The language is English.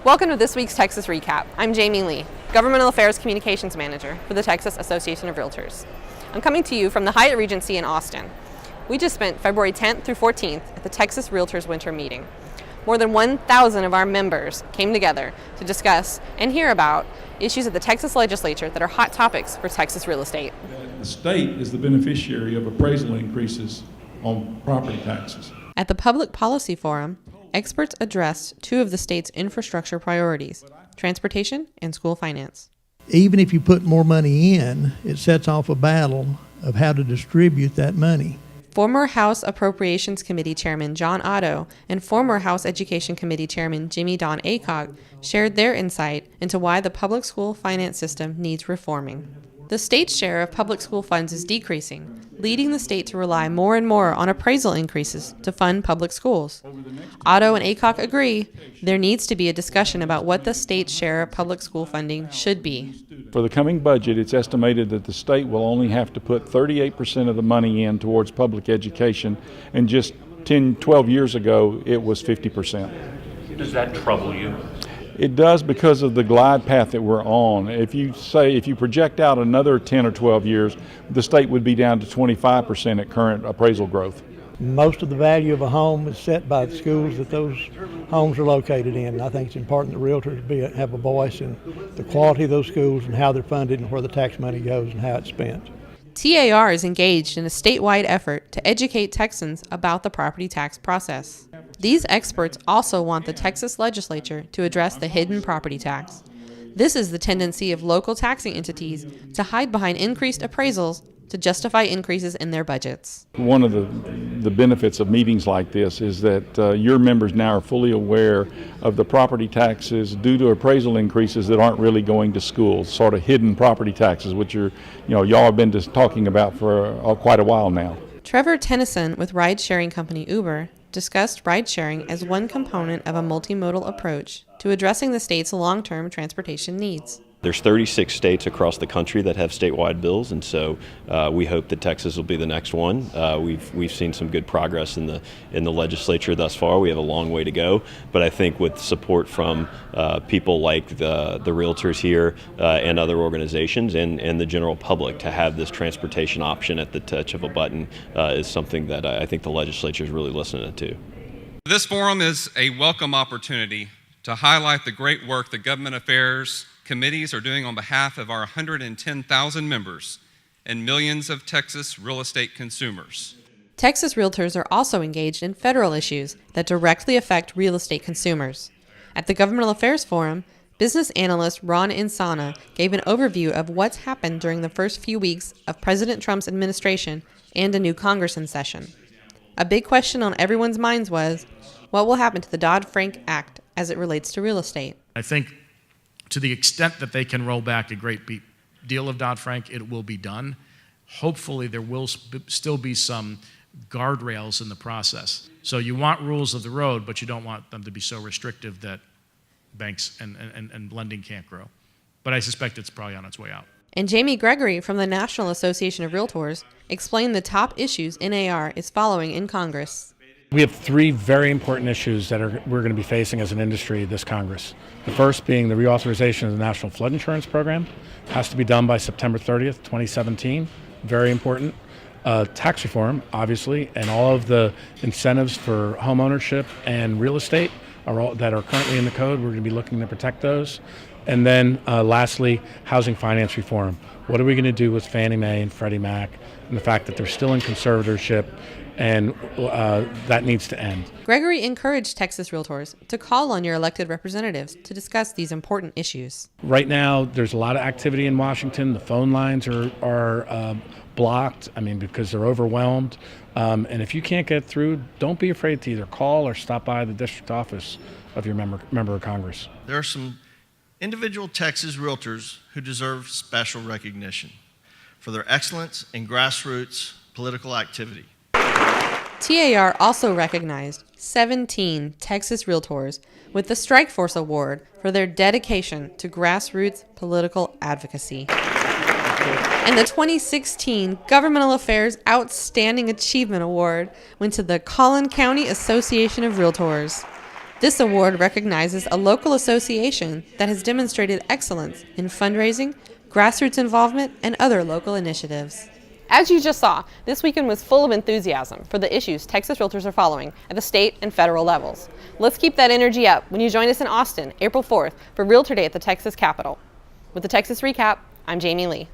Welcome to this week's Texas Recap. I'm Jamie Lee, Governmental Affairs Communications Manager for the Texas Association of Realtors. I'm coming to you from the Hyatt Regency in Austin. We just spent February 10th through 14th at the Texas Realtors Winter Meeting. More than 1,000 of our members came together to discuss and hear about issues at the Texas legislature that are hot topics for Texas real estate. The state is the beneficiary of appraisal increases on property taxes. At the Public Policy Forum, experts addressed two of the state's infrastructure priorities, transportation and school finance. Even if you put more money in, it sets off a battle of how to distribute that money. Former House Appropriations Committee Chairman John Otto and former House Education Committee Chairman Jimmy Don Aycock shared their insight into why the public school finance system needs reforming. The state's share of public school funds is decreasing, leading the state to rely more and more on appraisal increases to fund public schools. Otto and Aycock agree there needs to be a discussion about what the state's share of public school funding should be. For the coming budget, it's estimated that the state will only have to put 38% of the money in towards public education, and just 10, 12 years ago, it was 50%. Does that trouble you? It does, because of the glide path that we're on. If you project out another 10 or 12 years, the state would be down to 25% at current appraisal growth. Most of the value of a home is set by the schools that those homes are located in. I think it's important that realtors have a voice in the quality of those schools and how they're funded and where the tax money goes and how it's spent. TAR is engaged in a statewide effort to educate Texans about the property tax process. These experts also want the Texas legislature to address the hidden property tax. This is the tendency of local taxing entities to hide behind increased appraisals to justify increases in their budgets. One of the benefits of meetings like this is that your members now are fully aware of the property taxes due to appraisal increases that aren't really going to schools, sort of hidden property taxes, which y'all have been just talking about for quite a while now. Trevor Tennyson with ride-sharing company Uber discussed ride-sharing as one component of a multimodal approach to addressing the state's long-term transportation needs. There's 36 states across the country that have statewide bills, and so we hope that Texas will be the next one. We've seen some good progress in the legislature thus far. We have a long way to go, but I think with support from people like the realtors here and other organizations and the general public, to have this transportation option at the touch of a button is something that I think the legislature is really listening to. This forum is a welcome opportunity to highlight the great work the government affairs committees are doing on behalf of our 110,000 members and millions of Texas real estate consumers. Texas realtors are also engaged in federal issues that directly affect real estate consumers. At the Governmental Affairs Forum, business analyst Ron Insana gave an overview of what's happened during the first few weeks of President Trump's administration and a new Congress in session. A big question on everyone's minds was, what will happen to the Dodd-Frank Act as it relates to real estate? I think to the extent that they can roll back a great deal of Dodd-Frank, it will be done. Hopefully there will still be some guardrails in the process. So you want rules of the road, but you don't want them to be so restrictive that banks and lending can't grow. But I suspect it's probably on its way out. And Jamie Gregory from the National Association of Realtors explained the top issues NAR is following in Congress. We have three very important issues that we're going to be facing as an industry this Congress. The first being the reauthorization of the National Flood Insurance Program. It has to be done by September 30th, 2017. Very important. Tax reform, obviously, and all of the incentives for home ownership and real estate that are currently in the code. We're going to be looking to protect those. And then lastly, housing finance reform. What are we going to do with Fannie Mae and Freddie Mac and the fact that they're still in conservatorship, and that needs to end. Gregory encouraged Texas realtors to call on your elected representatives to discuss these important issues. Right now, there's a lot of activity in Washington. The phone lines are blocked, because they're overwhelmed. And if you can't get through, don't be afraid to either call or stop by the district office of your member of Congress. There are some individual Texas realtors who deserve special recognition for their excellence in grassroots political activity. TAR also recognized 17 Texas realtors with the Strikeforce Award for their dedication to grassroots political advocacy. And the 2016 Governmental Affairs Outstanding Achievement Award went to the Collin County Association of Realtors. This award recognizes a local association that has demonstrated excellence in fundraising, grassroots involvement, and other local initiatives. As you just saw, this weekend was full of enthusiasm for the issues Texas Realtors are following at the state and federal levels. Let's keep that energy up when you join us in Austin, April 4th, for Realtor Day at the Texas Capitol. With the Texas Recap, I'm Jamie Lee.